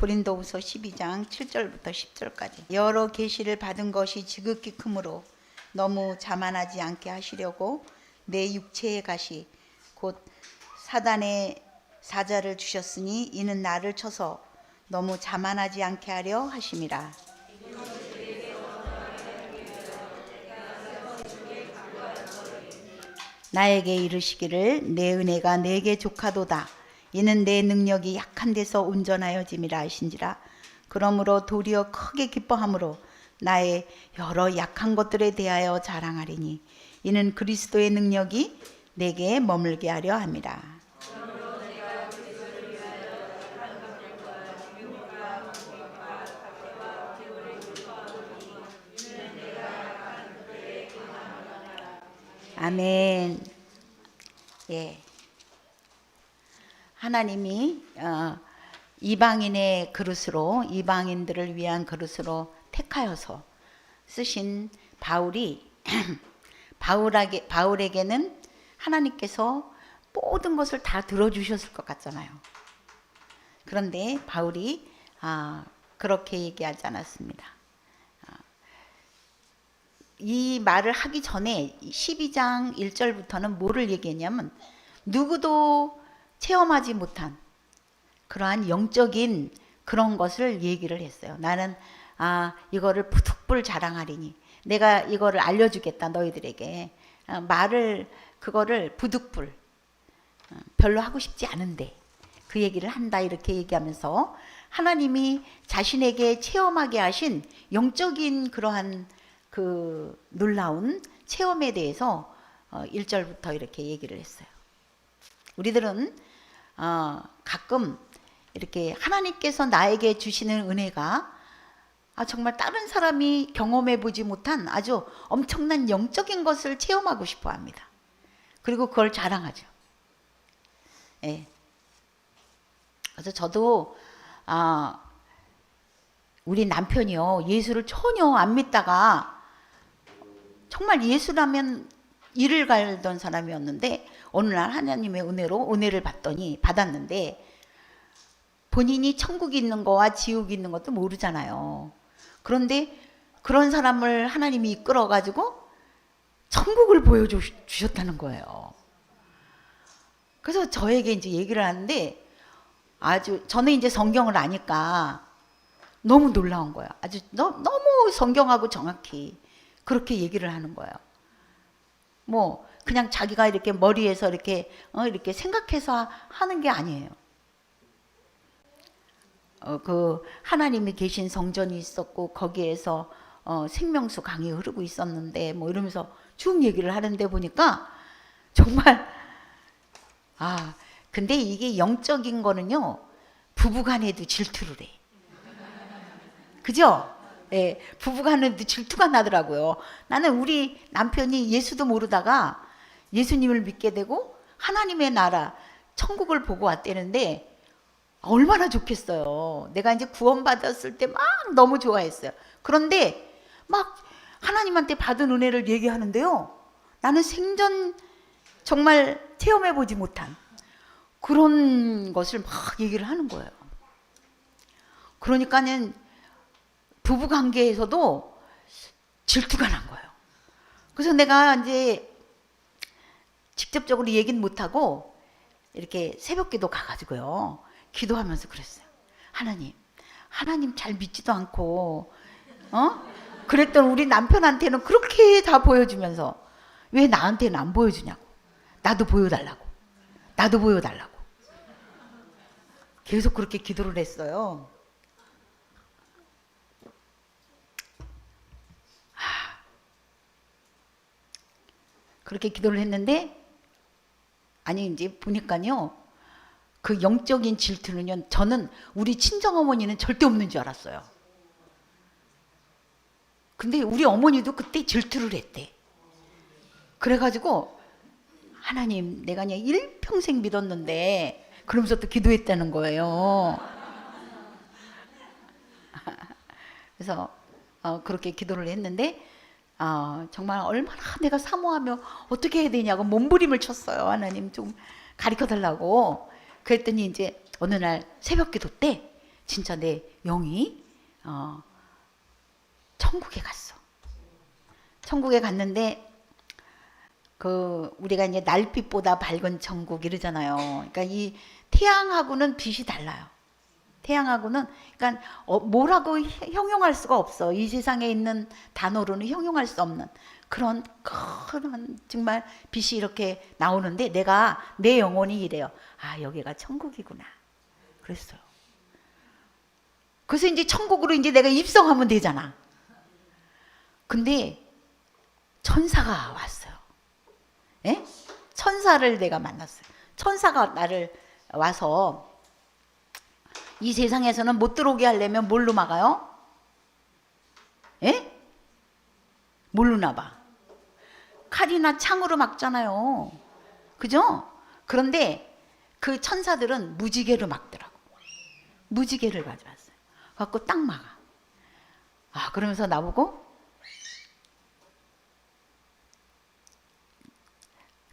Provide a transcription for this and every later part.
고린도후서 12장 7절부터 10절까지. 여러 계시를 받은 것이 지극히 크므로 너무 자만하지 않게 하시려고 내 육체의 가시 곧 사단의 사자를 주셨으니 이는 나를 쳐서 너무 자만하지 않게 하려 하심이라. 나에게 이르시기를 내 은혜가 내게 족하도다. 이는 내 능력이 약한 데서 온전하여짐이라 하신지라. 그러므로 도리어 크게 기뻐함으로 나의 여러 약한 것들에 대하여 자랑하리니 이는 그리스도의 능력이 내게 머물게 하려 함이라. 아멘. 예. 하나님이 이방인의 그릇으로, 이방인들을 위한 그릇으로 택하여서 쓰신 바울이 바울에게는 하나님께서 모든 것을 다 들어주셨을 것 같잖아요. 그런데 바울이 그렇게 얘기하지 않았습니다. 이 말을 하기 전에 12장 1절부터는 뭐를 얘기했냐면 누구도 체험하지 못한 그러한 영적인 그런 것을 얘기를 했어요. 나는 이거를 부득불 자랑하리니 내가 이거를 알려주겠다 너희들에게. 그거를 부득불 별로 하고 싶지 않은데 그 얘기를 한다 이렇게 얘기하면서 하나님이 자신에게 체험하게 하신 영적인 그러한 그 놀라운 체험에 대해서 1절부터 이렇게 얘기를 했어요. 우리들은 가끔 이렇게 하나님께서 나에게 주시는 은혜가 정말 다른 사람이 경험해 보지 못한 아주 엄청난 영적인 것을 체험하고 싶어 합니다. 그리고 그걸 자랑하죠. 예. 그래서 저도 우리 남편이요 예수를 전혀 안 믿다가 정말 예수라면 이를 갈던 사람이었는데 어느 날 하나님의 은혜를 받았는데 본인이 천국이 있는 거와 지옥이 있는 것도 모르잖아요. 그런데 그런 사람을 하나님이 이끌어 가지고 천국을 보여주셨다는 거예요. 그래서 저에게 이제 얘기를 하는데 저는 이제 성경을 아니까 너무 놀라운 거예요. 아주 너무 성경하고 정확히 그렇게 얘기를 하는 거예요. 뭐 그냥 자기가 이렇게 머리에서 이렇게 생각해서 하는 게 아니에요. 그 하나님이 계신 성전이 있었고 거기에서 생명수 강이 흐르고 있었는데 뭐 이러면서 쭉 얘기를 하는데 보니까 정말 근데 이게 영적인 거는요 부부간에도 질투를 해. 그죠? 예, 부부간에도 질투가 나더라고요. 나는 우리 남편이 예수도 모르다가 예수님을 믿게 되고 하나님의 나라 천국을 보고 왔다는데 얼마나 좋겠어요. 내가 이제 구원받았을 때 막 너무 좋아했어요. 그런데 막 하나님한테 받은 은혜를 얘기하는데요 나는 생전 정말 체험해보지 못한 그런 것을 막 얘기를 하는 거예요. 그러니까는 부부관계에서도 질투가 난 거예요. 그래서 내가 이제 직접적으로 얘기는 못하고 이렇게 새벽기도 가가지고요 기도하면서 그랬어요. 하나님 잘 믿지도 않고 그랬던 우리 남편한테는 그렇게 다 보여주면서 왜 나한테는 안 보여주냐고. 나도 보여달라고 계속 그렇게 기도를 했어요. 그렇게 기도를 했는데 이제 보니까요 그 영적인 질투는요 저는 우리 친정어머니는 절대 없는 줄 알았어요. 근데 우리 어머니도 그때 질투를 했대. 그래가지고 하나님 내가 그냥 일평생 믿었는데 그러면서 또 기도했다는 거예요. 그래서 그렇게 기도를 했는데 정말 얼마나 내가 사모하며 어떻게 해야 되냐고 몸부림을 쳤어요. 하나님 좀 가르쳐 달라고. 그랬더니 이제 어느 날 새벽 기도 때 진짜 내 영이 천국에 갔어. 천국에 갔는데 우리가 이제 날빛보다 밝은 천국 이러잖아요. 그러니까 이 태양하고는 빛이 달라요. 태양하고는 그러니까 뭐라고 형용할 수가 없어. 이 세상에 있는 단어로는 형용할 수 없는 그런 정말 빛이 이렇게 나오는데 내 영혼이 이래요. 아, 여기가 천국이구나. 그랬어요. 그래서 이제 천국으로 이제 내가 입성하면 되잖아. 근데 천사가 왔어요. 예? 천사를 내가 만났어요. 천사가 나를 와서 이 세상에서는 못 들어오게 하려면 뭘로 막아요? 예? 뭘로 나봐? 칼이나 창으로 막잖아요. 그죠? 그런데 그 천사들은 무지개로 막더라고. 무지개를 가져왔어요. 갖고 딱 막아. 아, 그러면서 나보고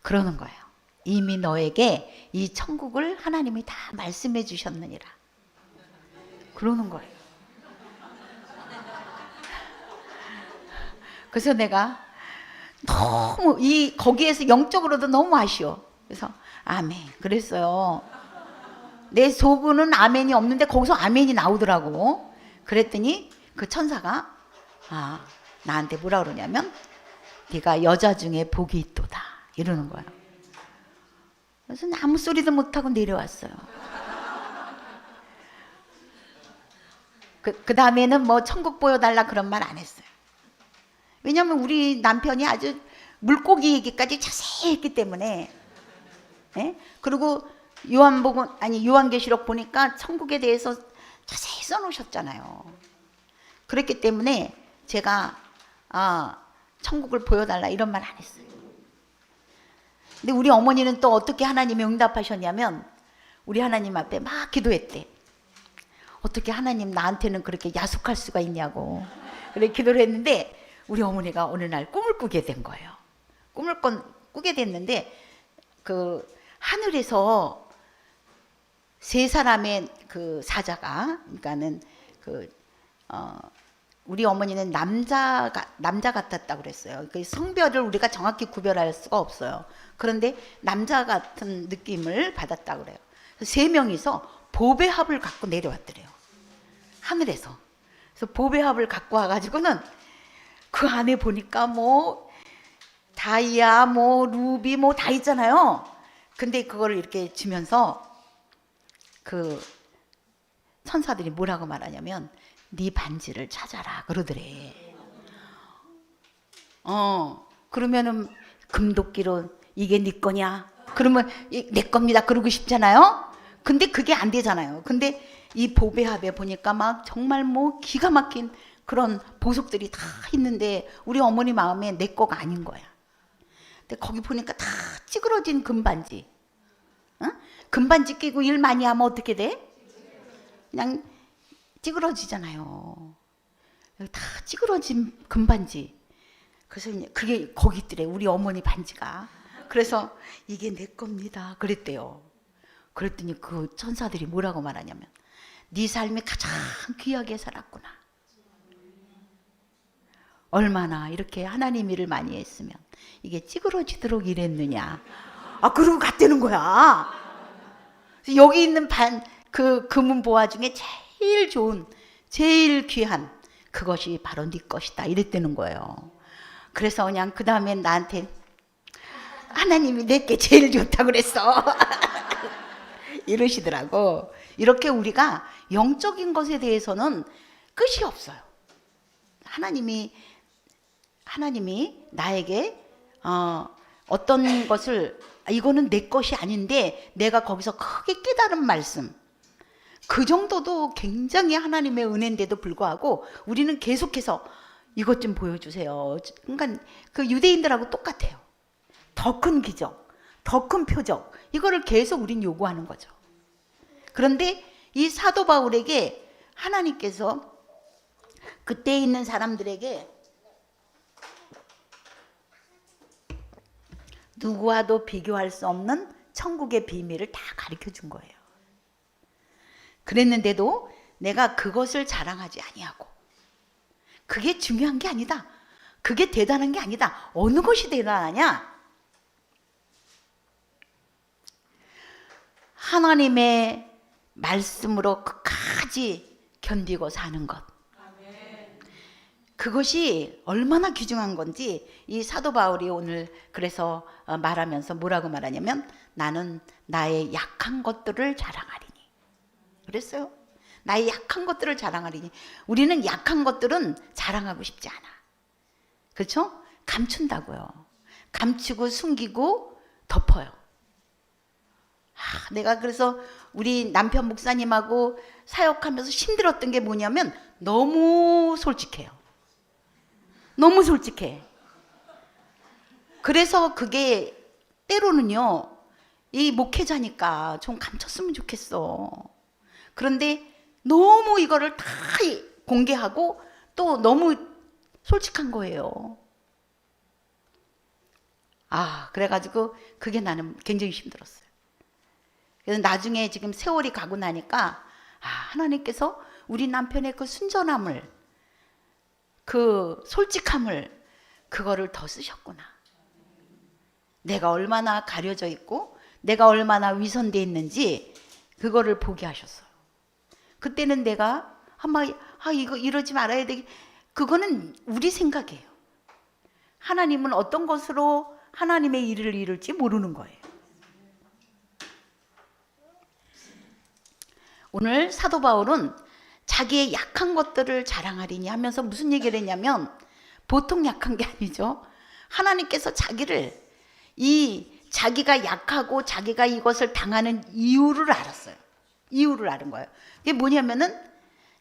그러는 거예요. 이미 너에게 이 천국을 하나님이 다 말씀해 주셨느니라. 그러는 거예요. 그래서 내가 너무 거기에서 영적으로도 너무 아쉬워. 그래서 아멘 그랬어요. 내 속으로는 아멘이 없는데 거기서 아멘이 나오더라고. 그랬더니 그 천사가 나한테 뭐라 그러냐면 네가 여자 중에 복이 있도다 이러는 거야. 그래서 아무 소리도 못하고 내려왔어요. 그 다음에는 뭐 천국 보여달라 그런 말 안 했어요. 왜냐하면 우리 남편이 아주 물고기 얘기까지 자세히 했기 때문에. 예? 그리고 요한계시록 보니까 천국에 대해서 자세히 써놓으셨잖아요. 그랬기 때문에 제가 천국을 보여달라 이런 말 안 했어요. 근데 우리 어머니는 또 어떻게 하나님이 응답하셨냐면 우리 하나님 앞에 막 기도했대. 어떻게 하나님 나한테는 그렇게 야속할 수가 있냐고 그렇게 기도를 했는데 우리 어머니가 어느 날 꿈을 꾸게 된 거예요. 꿈을 꾸게 됐는데 그 하늘에서 세 사람의 그 사자가 그러니까는 우리 어머니는 남자 같았다고 그랬어요. 그 성별을 우리가 정확히 구별할 수가 없어요. 그런데 남자 같은 느낌을 받았다고 그래요. 세 명이서 보배합을 갖고 내려왔더래요. 하늘에서. 그래서 보배합을 갖고 와가지고는 그 안에 보니까 뭐 다이아, 뭐 루비, 뭐 다 있잖아요. 근데 그거를 이렇게 주면서 그 천사들이 뭐라고 말하냐면 네 반지를 찾아라 그러더래. 그러면은 금도끼로 이게 네 거냐? 그러면 내 겁니다 그러고 싶잖아요. 근데 그게 안 되잖아요. 근데 이 보배합에 보니까 막 정말 뭐 기가 막힌 그런 보석들이 다 있는데 우리 어머니 마음에 내 거가 아닌 거야. 근데 거기 보니까 다 찌그러진 금반지. 금반지 끼고 일 많이 하면 어떻게 돼? 그냥 찌그러지잖아요. 다 찌그러진 금반지. 그래서 그게 거기 있더래. 우리 어머니 반지가. 그래서 이게 내 겁니다 그랬대요. 그랬더니 그 천사들이 뭐라고 말하냐면 네 삶이 가장 귀하게 살았구나. 얼마나 이렇게 하나님 일을 많이 했으면 이게 찌그러지도록 일했느냐. 그러고 갔다는 거야. 여기 있는 그 금은 보화 중에 제일 좋은 제일 귀한 그것이 바로 네 것이다 이랬다는 거예요. 그래서 그냥 그 다음엔 나한테 하나님이 내게 제일 좋다고 그랬어. 이러시더라고. 이렇게 우리가 영적인 것에 대해서는 끝이 없어요. 하나님이 나에게 어떤 것을 이거는 내 것이 아닌데 내가 거기서 크게 깨달은 말씀 그 정도도 굉장히 하나님의 은혜인데도 불구하고 우리는 계속해서 이것 좀 보여주세요. 그러니까 그 유대인들하고 똑같아요. 더 큰 기적, 더 큰 표적 이거를 계속 우린 요구하는 거죠. 그런데 이 사도 바울에게 하나님께서 그때 있는 사람들에게 누구와도 비교할 수 없는 천국의 비밀을 다 가르쳐 준 거예요. 그랬는데도 내가 그것을 자랑하지 아니하고, 그게 중요한 게 아니다. 그게 대단한 게 아니다. 어느 것이 대단하냐? 하나님의 말씀으로 끝까지 견디고 사는 것. 그것이 얼마나 귀중한 건지 이 사도 바울이 오늘 그래서 말하면서 뭐라고 말하냐면, 나는 나의 약한 것들을 자랑하리니. 그랬어요. 나의 약한 것들을 자랑하리니. 우리는 약한 것들은 자랑하고 싶지 않아. 그렇죠? 감춘다고요. 감추고 숨기고 덮어요. 내가 그래서 우리 남편 목사님하고 사역하면서 힘들었던 게 뭐냐면, 너무 솔직해요. 너무 솔직해. 그래서 그게 때로는요, 이 목회자니까 좀 감췄으면 좋겠어. 그런데 너무 이거를 다 공개하고 또 너무 솔직한 거예요. 그래가지고 그게 나는 굉장히 힘들었어요. 그래서 나중에 지금 세월이 가고 나니까 하나님께서 우리 남편의 그 순전함을, 그 솔직함을, 그거를 더 쓰셨구나. 내가 얼마나 가려져 있고 내가 얼마나 위선되어 있는지 그거를 보게 하셨어요. 그때는 내가 이거 이러지 말아야 되겠. 그거는 우리 생각이에요. 하나님은 어떤 것으로 하나님의 일을 이룰지 모르는 거예요. 오늘 사도 바울은 자기의 약한 것들을 자랑하리니 하면서 무슨 얘기를 했냐면, 보통 약한 게 아니죠. 하나님께서 자기가 약하고 자기가 이것을 당하는 이유를 알았어요. 이유를 아는 거예요. 그게 뭐냐면은,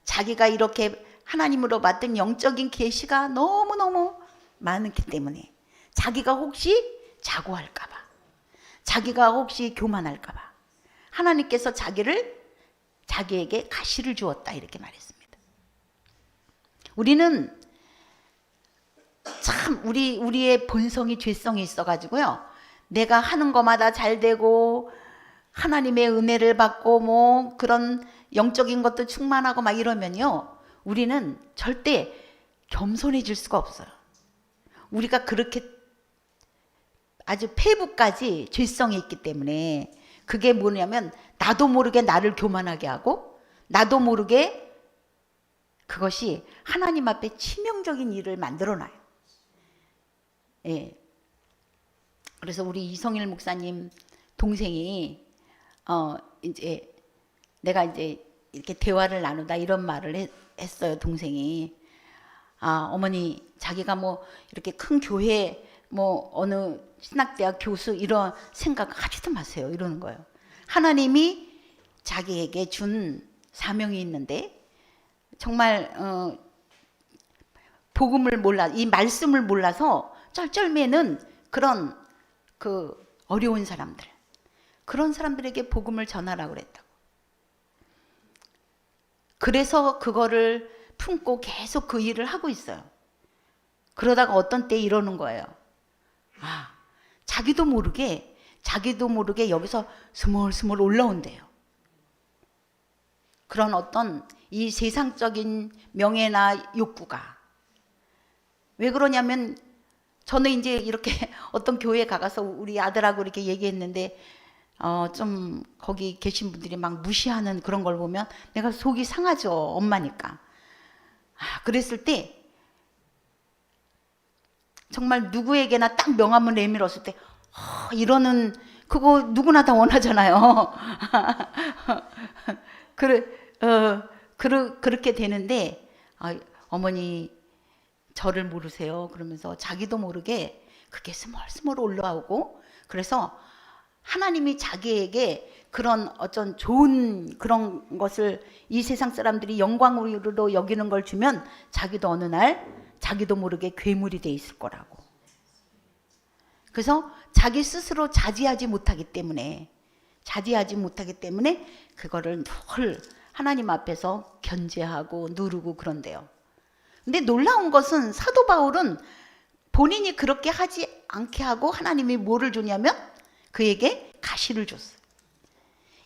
자기가 이렇게 하나님으로 받은 영적인 계시가 너무너무 많기 때문에, 자기가 혹시 자고할까봐, 자기가 혹시 교만할까봐 하나님께서 자기에게 가시를 주었다, 이렇게 말했습니다. 우리는 참 우리의 본성이, 죄성이 있어가지고요, 내가 하는 것마다 잘 되고 하나님의 은혜를 받고 뭐 그런 영적인 것도 충만하고 막 이러면요, 우리는 절대 겸손해질 수가 없어요. 우리가 그렇게 아주 폐부까지 죄성이 있기 때문에, 그게 뭐냐면 나도 모르게 나를 교만하게 하고, 나도 모르게 그것이 하나님 앞에 치명적인 일을 만들어놔요. 예. 그래서 우리 이성일 목사님 동생이 이제 내가 이제 이렇게 대화를 나누다 이런 말을 했어요. 동생이 어머니, 자기가 뭐 이렇게 큰 교회 뭐 어느 신학대학 교수 이런 생각 하지도 마세요, 이러는 거예요. 하나님이 자기에게 준 사명이 있는데, 정말 복음을 몰라, 이 말씀을 몰라서 쩔쩔매는 그런 그 어려운 사람들, 그런 사람들에게 복음을 전하라고 그랬다고. 그래서 그거를 품고 계속 그 일을 하고 있어요. 그러다가 어떤 때 이러는 거예요. 자기도 모르게 여기서 스멀스멀 올라온대요. 그런 어떤 이 세상적인 명예나 욕구가. 왜 그러냐면, 저는 이제 이렇게 어떤 교회에 가서 우리 아들하고 이렇게 얘기했는데, 좀 거기 계신 분들이 막 무시하는 그런 걸 보면 내가 속이 상하죠. 엄마니까. 그랬을 때 정말 누구에게나 딱 명함을 내밀었을 때, 이러는 그거 누구나 다 원하잖아요. 그렇게 되는데, 어머니 저를 모르세요. 그러면서 자기도 모르게 그게 스멀스멀 올라오고, 그래서 하나님이 자기에게 그런 어떤 좋은 그런 것을 이 세상 사람들이 영광으로 여기는 걸 주면, 자기도 어느 날 자기도 모르게 괴물이 돼 있을 거라고. 그래서 자기 스스로 자제하지 못하기 때문에 그거를 늘 하나님 앞에서 견제하고 누르고 그런대요. 근데 놀라운 것은, 사도 바울은 본인이 그렇게 하지 않게 하고 하나님이 뭐를 주냐면 그에게 가시를 줬어요.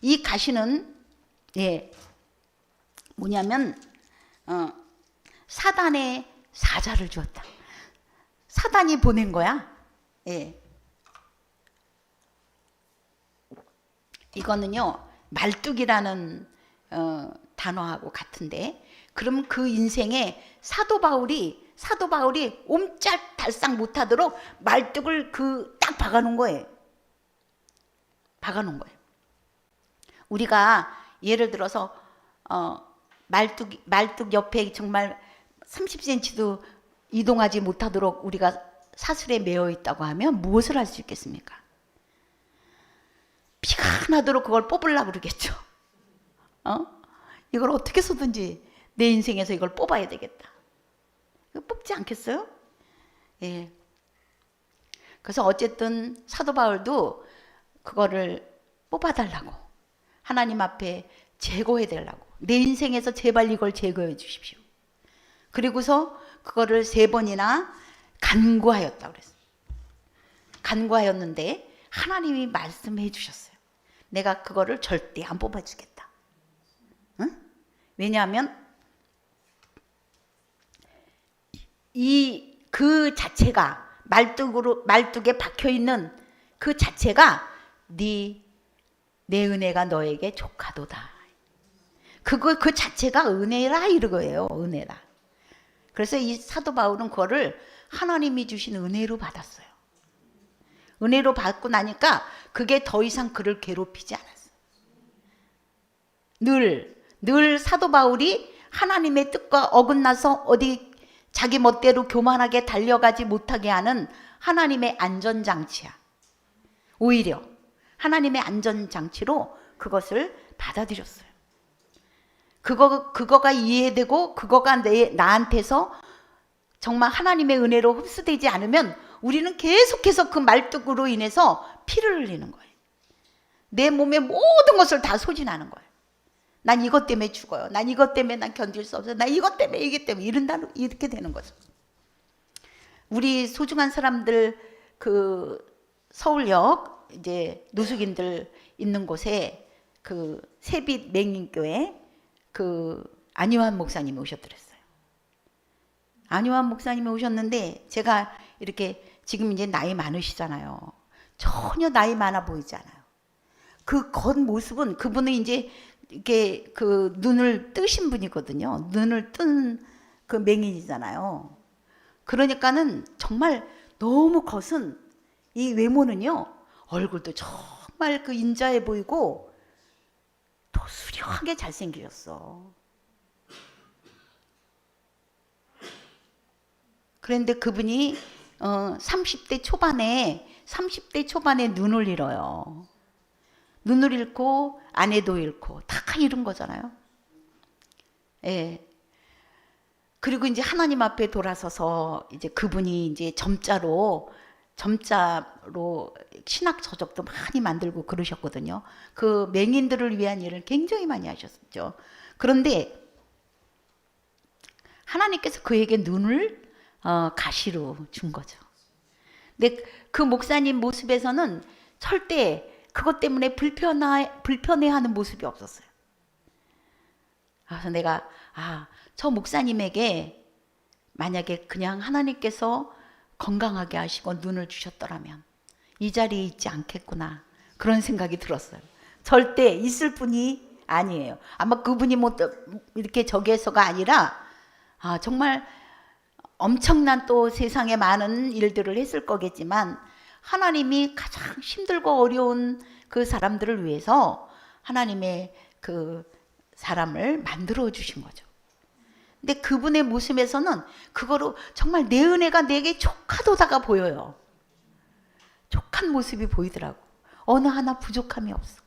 이 가시는 뭐냐면 사단의 사자를 주었다. 사단이 보낸 거야. 예. 이거는요 말뚝이라는 단어하고 같은데, 그럼 그 인생에 사도 바울이 옴짝달싹 못하도록 말뚝을 딱 박아놓은 거예요. 우리가 예를 들어서 말뚝 옆에 정말 30cm도 이동하지 못하도록 우리가 사슬에 매어 있다고 하면 무엇을 할 수 있겠습니까? 피가 나도록 그걸 뽑으려고 그러겠죠. 이걸 어떻게 해서든지 내 인생에서 이걸 뽑아야 되겠다. 이거 뽑지 않겠어요? 예. 그래서 어쨌든 사도 바울도 그거를 뽑아달라고, 하나님 앞에 제거해 달라고, 내 인생에서 제발 이걸 제거해 주십시오. 그리고서 그거를 3번이나 간구하였다 그랬어요. 간구하였는데 하나님이 말씀해 주셨어요. 내가 그거를 절대 안 뽑아주겠다. 응? 왜냐하면 그 자체가 말뚝에 박혀 있는 그 자체가 내 은혜가 너에게 족하도다. 그 자체가 은혜라 이거예요. 은혜라. 그래서 이 사도 바울은 그거를 하나님이 주신 은혜로 받았어요. 은혜로 받고 나니까 그게 더 이상 그를 괴롭히지 않았어요. 늘 사도 바울이 하나님의 뜻과 어긋나서 어디 자기 멋대로 교만하게 달려가지 못하게 하는 하나님의 안전장치야. 오히려 하나님의 안전장치로 그것을 받아들였어요. 그거가 이해되고 그거가 나한테서 정말 하나님의 은혜로 흡수되지 않으면 우리는 계속해서 그 말뚝으로 인해서 피를 흘리는 거예요. 내 몸의 모든 것을 다 소진하는 거예요. 난 이것 때문에 죽어요. 난 이것 때문에 난 견딜 수 없어요. 난 이것 때문에 이게 때문에 이렇게 되는 거죠. 우리 소중한 사람들 그 서울역 이제 노숙인들 있는 곳에 그 세빛 맹인교회 그 안요한 목사님이 오셨더랬어요. 안요한 목사님이 오셨는데 제가 이렇게 지금 이제 나이 많으시잖아요. 전혀 나이 많아 보이지 않아요. 그 겉모습은 그분은 이제 이렇게 그 눈을 뜨신 분이거든요. 눈을 뜬 그 맹인이잖아요. 그러니까는 정말 너무 겉은 이 외모는요. 얼굴도 정말 그 인자해 보이고 또 수려하게 잘생기셨어. 그런데 그분이 30대 초반에 눈을 잃어요. 눈을 잃고 아내도 잃고 다 잃은 거잖아요. 예. 그리고 이제 하나님 앞에 돌아서서 이제 그분이 이제 점자로 신학 저적도 많이 만들고 그러셨거든요. 그 맹인들을 위한 일을 굉장히 많이 하셨죠. 그런데 하나님께서 그에게 눈을 가시로 준 거죠. 근데 그 목사님 모습에서는 절대 그것 때문에 불편해하는 모습이 없었어요. 그래서 내가 저 목사님에게 만약에 그냥 하나님께서 건강하게 하시고 눈을 주셨더라면 이 자리에 있지 않겠구나, 그런 생각이 들었어요. 절대 있을 분이 아니에요. 아마 그분이 뭐 이렇게 저기에서가 아니라 정말 엄청난 또 세상에 많은 일들을 했을 거겠지만 하나님이 가장 힘들고 어려운 그 사람들을 위해서 하나님의 그 사람을 만들어 주신 거죠. 근데 그분의 모습에서는 그거로 정말 내 은혜가 내게 족하도다가 보여요. 족한 모습이 보이더라고. 어느 하나 부족함이 없어.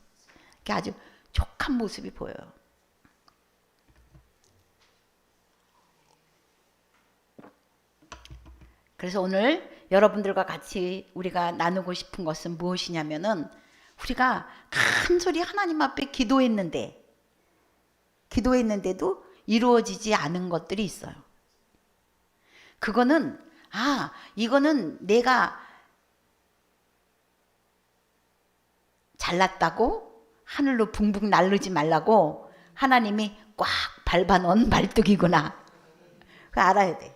아주 족한 모습이 보여요. 그래서 오늘 여러분들과 같이 우리가 나누고 싶은 것은 무엇이냐면은, 우리가 간절히 하나님 앞에 기도했는데도 이루어지지 않은 것들이 있어요. 그거는 이거는 내가 잘났다고 하늘로 붕붕 날르지 말라고 하나님이 꽉 밟아놓은 말뚝이구나. 그거 알아야 돼.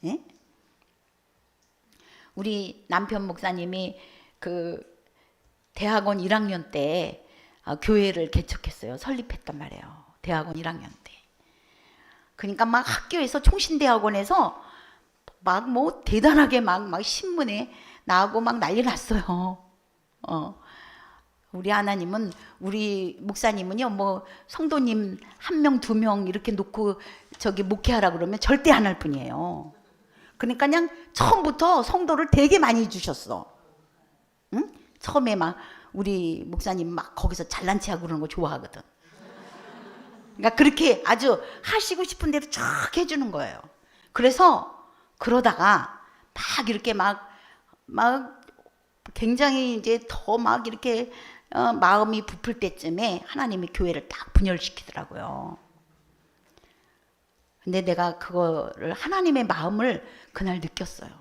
예? 우리 남편 목사님이 그 대학원 1학년 때 교회를 개척했어요. 설립했단 말이에요. 대학원 1학년 때. 그러니까 막 학교에서 총신대학원에서 막 뭐 대단하게 막 신문에 나오고 막 난리 났어요. 우리 하나님은, 우리 목사님은요, 뭐 성도님 1명, 2명 이렇게 놓고 저기 목회하라 그러면 절대 안 할 뿐이에요. 그러니까 그냥 처음부터 성도를 되게 많이 주셨어. 응? 처음에 막 우리 목사님 막 거기서 잘난 체하고 그러는 거 좋아하거든. 그러니까 그렇게 아주 하시고 싶은 대로 쫙 해주는 거예요. 그래서 그러다가 막 이렇게 막 굉장히 이제 더 막 이렇게 마음이 부풀 때쯤에 하나님이 교회를 딱 분열시키더라고요. 근데 내가 그거를, 하나님의 마음을 그날 느꼈어요.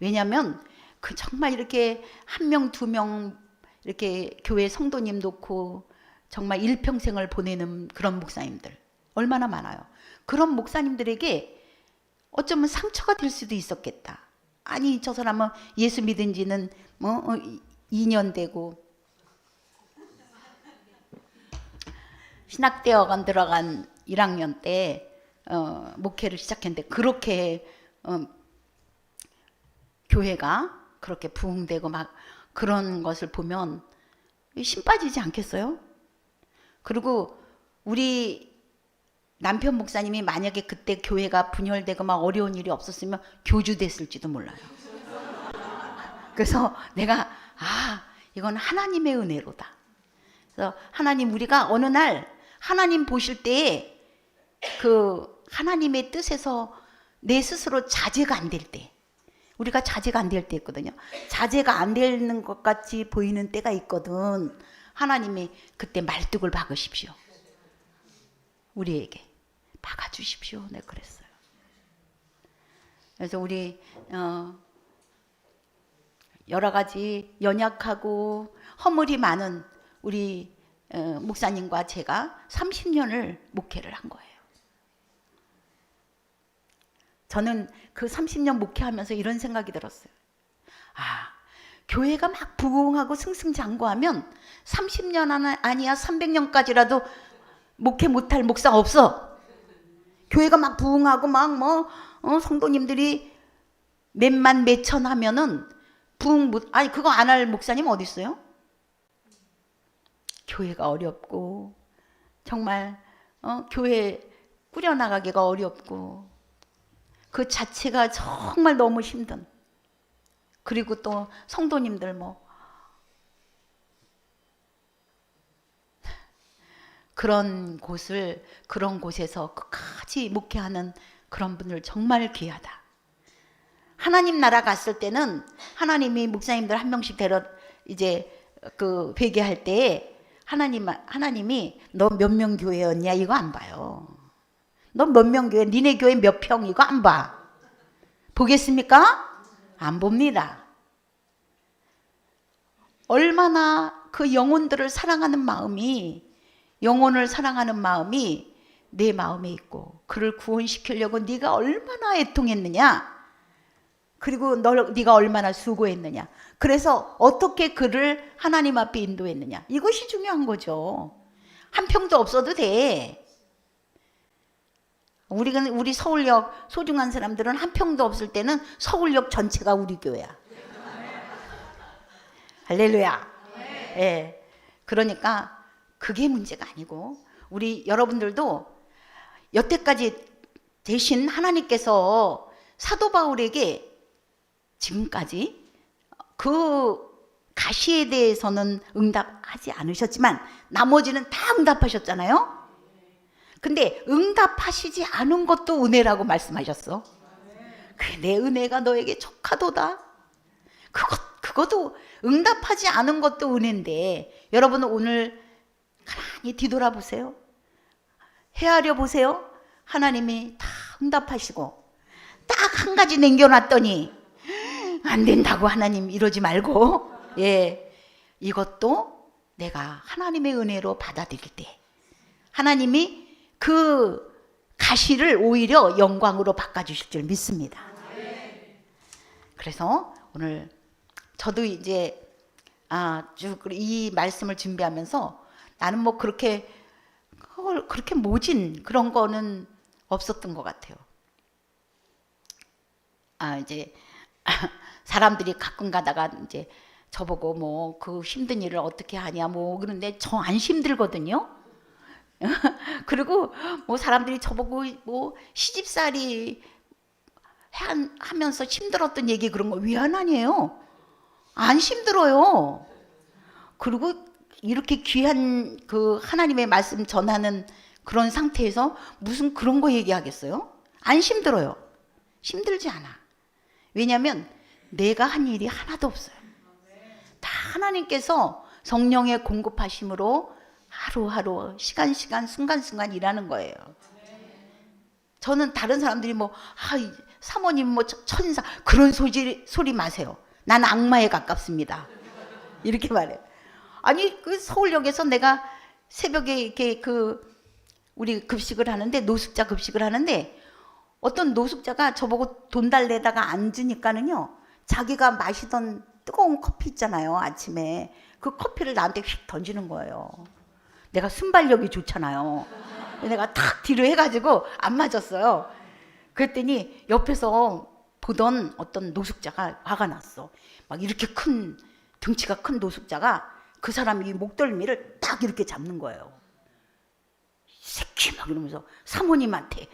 왜냐면 그 정말 이렇게 1명, 2명 이렇게 교회 성도님 놓고 정말 일평생을 보내는 그런 목사님들 얼마나 많아요. 그런 목사님들에게 어쩌면 상처가 될 수도 있었겠다. 아니, 저 사람은 예수 믿은 지는 뭐 2년 되고 신학대학원 들어간 1학년 때 목회를 시작했는데 그렇게 교회가 그렇게 부흥되고 막 그런 것을 보면 심 빠지지 않겠어요? 그리고 우리 남편 목사님이 만약에 그때 교회가 분열되고 막 어려운 일이 없었으면 교주됐을지도 몰라요. 그래서 내가 이건 하나님의 은혜로다. 그래서 하나님, 우리가 어느 날 하나님 보실 때에 그 하나님의 뜻에서 내 스스로 자제가 안 될 때, 우리가 자제가 안 될 때 있거든요. 자제가 안 되는 것 같이 보이는 때가 있거든. 하나님이 그때 말뚝을 박으십시오. 우리에게 박아주십시오. 네, 그랬어요. 그래서 우리 여러 가지 연약하고 허물이 많은 우리 목사님과 제가 30년을 목회를 한 거예요. 저는 그 30년 목회하면서 이런 생각이 들었어요. 교회가 막 부흥하고 승승장구하면 30년 아니야 300년까지라도 목회 못할 목사 없어. 교회가 막 부흥하고 막 성도님들이 몇만 몇천 하면은 그거 안 할 목사님 어디 있어요? 교회가 어렵고 정말 교회 꾸려나가기가 어렵고 그 자체가 정말 너무 힘든, 그리고 또 성도님들 그런 곳에서 끝까지 목회하는 그런 분들 정말 귀하다. 하나님 나라 갔을 때는 하나님이 목사님들 1명씩 데려 이제 그 회개할 때에 하나님이 너 몇 명 교회였냐 이거 안 봐요. 너 몇 명 교회, 니네 교회 몇 평 이거 안 봐. 보겠습니까? 안 봅니다. 얼마나 그 영혼을 사랑하는 마음이 내 마음에 있고 그를 구원시키려고 네가 얼마나 애통했느냐, 그리고 네가 얼마나 수고했느냐, 그래서 어떻게 그를 하나님 앞에 인도했느냐, 이것이 중요한 거죠. 한 평도 없어도 돼. 우리 서울역 소중한 사람들은 한 평도 없을 때는 서울역 전체가 우리 교회야. 할렐루야. 예. 그러니까 그게 문제가 아니고, 우리 여러분들도 여태까지 대신 하나님께서 사도 바울에게 지금까지 그 가시에 대해서는 응답하지 않으셨지만 나머지는 다 응답하셨잖아요. 근데 응답하시지 않은 것도 은혜라고 말씀하셨어. 내 은혜가 너에게 족하도다. 그것도 응답하지 않은 것도 은혜인데, 여러분은 오늘 가만히 뒤돌아보세요. 헤아려 보세요. 하나님이 다 응답하시고 딱 한 가지 남겨놨더니 안 된다고 하나님 이러지 말고, 이것도 내가 하나님의 은혜로 받아들일 때 하나님이 그 가시를 오히려 영광으로 바꿔주실 줄 믿습니다. 그래서 오늘 저도 이제 쭉 이 말씀을 준비하면서 나는 뭐 그렇게 모진 그런 거는 없었던 것 같아요. 이제 사람들이 가끔 가다가 이제 저보고 뭐 그 힘든 일을 어떻게 하냐 뭐 그런데 저 안 힘들거든요. 그리고 뭐 사람들이 저보고 뭐 시집살이 하면서 힘들었던 얘기 그런 거 왜 안 하냐요? 안 힘들어요. 그리고 이렇게 귀한 그 하나님의 말씀 전하는 그런 상태에서 무슨 그런 거 얘기하겠어요? 안 힘들어요. 힘들지 않아. 왜냐하면 내가 한 일이 하나도 없어요. 다 하나님께서 성령의 공급하심으로 하루하루 시간 순간순간 일하는 거예요. 저는 다른 사람들이 뭐 사모님 뭐 천사 그런 소리 마세요. 난 악마에 가깝습니다. 이렇게 말해요. 아니 그 서울역에서 내가 새벽에 이렇게 우리 급식을 하는데 노숙자 급식을 하는데 어떤 노숙자가 저보고 돈 달래다가 앉으니까는요 자기가 마시던 뜨거운 커피 있잖아요 아침에 그 커피를 나한테 휙 던지는 거예요. 내가 순발력이 좋잖아요. 내가 탁 뒤로 해가지고 안 맞았어요. 그랬더니 옆에서 보던 어떤 노숙자가 화가 났어. 막 이렇게 큰 등치가 큰 노숙자가 그 사람이 목덜미를 딱 이렇게 잡는 거예요. 이 새끼 막 이러면서 사모님한테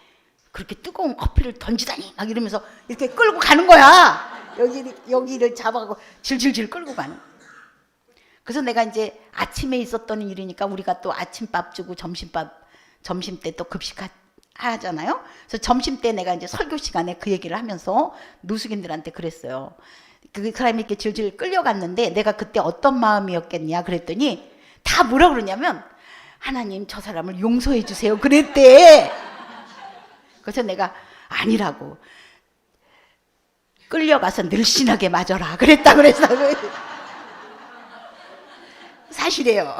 그렇게 뜨거운 커피를 던지다니 막 이러면서 이렇게 끌고 가는 거야. 여기를 잡아가고 질질질 끌고 가는. 그래서 내가 이제 아침에 있었던 일이니까 우리가 또 아침밥 주고 점심 때 또 급식하잖아요. 그래서 점심 때 내가 이제 설교 시간에 그 얘기를 하면서 노숙인들한테 그랬어요. 그 사람이 이렇게 질질 끌려갔는데 내가 그때 어떤 마음이었겠냐 그랬더니 다 뭐라 그러냐면 하나님 저 사람을 용서해 주세요 그랬대. 그래서 내가 아니라고 끌려가서 늘씬하게 맞아라 그랬다 그랬어. 사실이에요.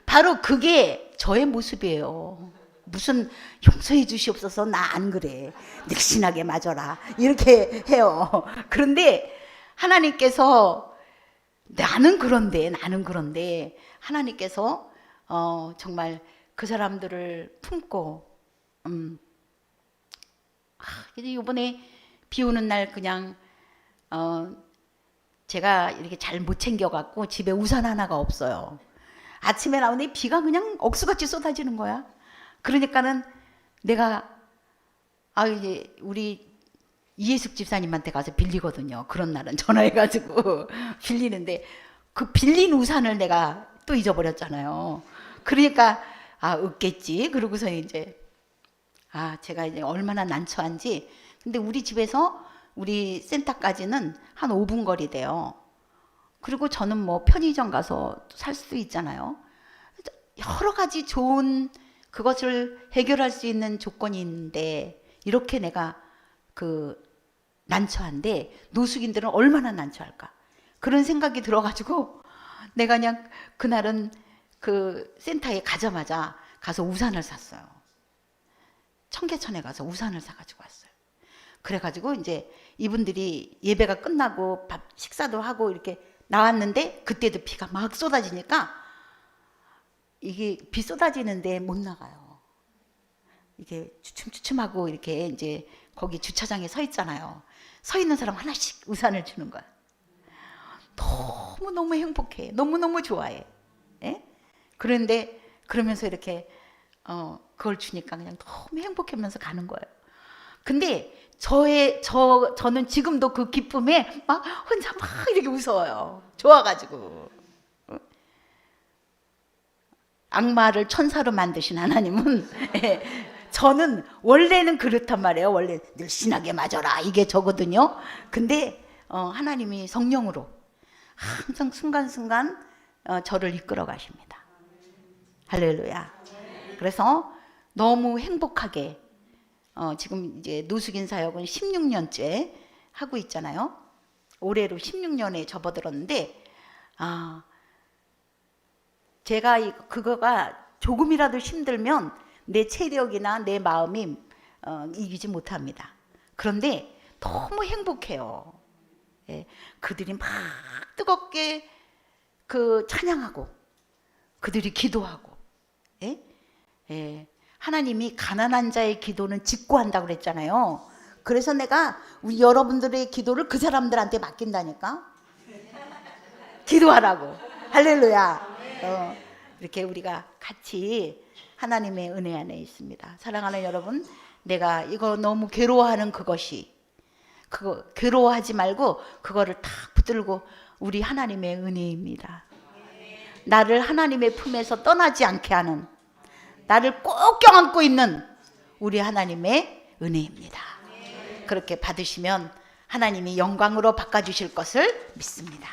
바로 그게 저의 모습이에요. 무슨 용서해 주시옵소서 나 안 그래 늘씬하게 맞아라 이렇게 해요. 그런데 하나님께서 나는 그런데 하나님께서 정말 그 사람들을 품고 이번에 비 오는 날 그냥 제가 이렇게 잘 못 챙겨갖고 집에 우산 하나가 없어요. 아침에 나오는데 비가 그냥 억수같이 쏟아지는 거야. 그러니까는 내가 이제 우리 이예숙 집사님한테 가서 빌리거든요. 그런 날은 전화해가지고 빌리는데 그 빌린 우산을 내가 또 잊어버렸잖아요. 그러니까 없겠지. 그러고서 이제 제가 이제 얼마나 난처한지. 근데 우리 집에서 우리 센터까지는 한 5분 거리 돼요. 그리고 저는 뭐 편의점 가서 살 수도 있잖아요. 여러 가지 좋은 그것을 해결할 수 있는 조건이 있는데 이렇게 내가 난처한데 노숙인들은 얼마나 난처할까 그런 생각이 들어가지고 내가 그냥 그날은 그 센터에 가자마자 가서 우산을 샀어요. 청계천에 가서 우산을 사가지고 왔어요. 그래가지고 이제 이분들이 예배가 끝나고 식사도 하고 이렇게 나왔는데 그때도 비가 막 쏟아지니까 이게 비 쏟아지는데 못 나가요. 이게 주춤주춤하고 이렇게 이제 거기 주차장에 서 있잖아요. 서 있는 사람 하나씩 우산을 주는 거야. 너무너무 행복해. 너무너무 좋아해. 예? 그런데 그러면서 이렇게 그걸 주니까 그냥 너무 행복하면서 가는 거예요. 근데 저는 지금도 그 기쁨에 막 혼자 막 이렇게 웃어요. 좋아가지고. 악마를 천사로 만드신 하나님은 저는 원래는 그렇단 말이에요. 원래 늘씬하게 맞아라 이게 저거든요. 근데 하나님이 성령으로 항상 순간순간 저를 이끌어 가십니다. 할렐루야. 그래서 너무 행복하게 지금 이제 노숙인 사역은 16년째 하고 있잖아요. 올해로 16년에 접어들었는데 제가 그거가 조금이라도 힘들면 내 체력이나 내 마음이 이기지 못합니다. 그런데 너무 행복해요. 예, 그들이 막 뜨겁게 그 찬양하고 그들이 기도하고, 예? 예, 하나님이 가난한 자의 기도는 직구한다고 그랬잖아요. 그래서 내가 우리 여러분들의 기도를 그 사람들한테 맡긴다니까. 기도하라고. 할렐루야. 이렇게 우리가 같이 하나님의 은혜 안에 있습니다. 사랑하는 여러분, 내가 이거 너무 괴로워하는 그것이, 그거 괴로워하지 말고 그거를 탁 붙들고 우리 하나님의 은혜입니다. 나를 하나님의 품에서 떠나지 않게 하는, 나를 꼭 껴안고 있는 우리 하나님의 은혜입니다. 그렇게 받으시면 하나님이 영광으로 바꿔주실 것을 믿습니다.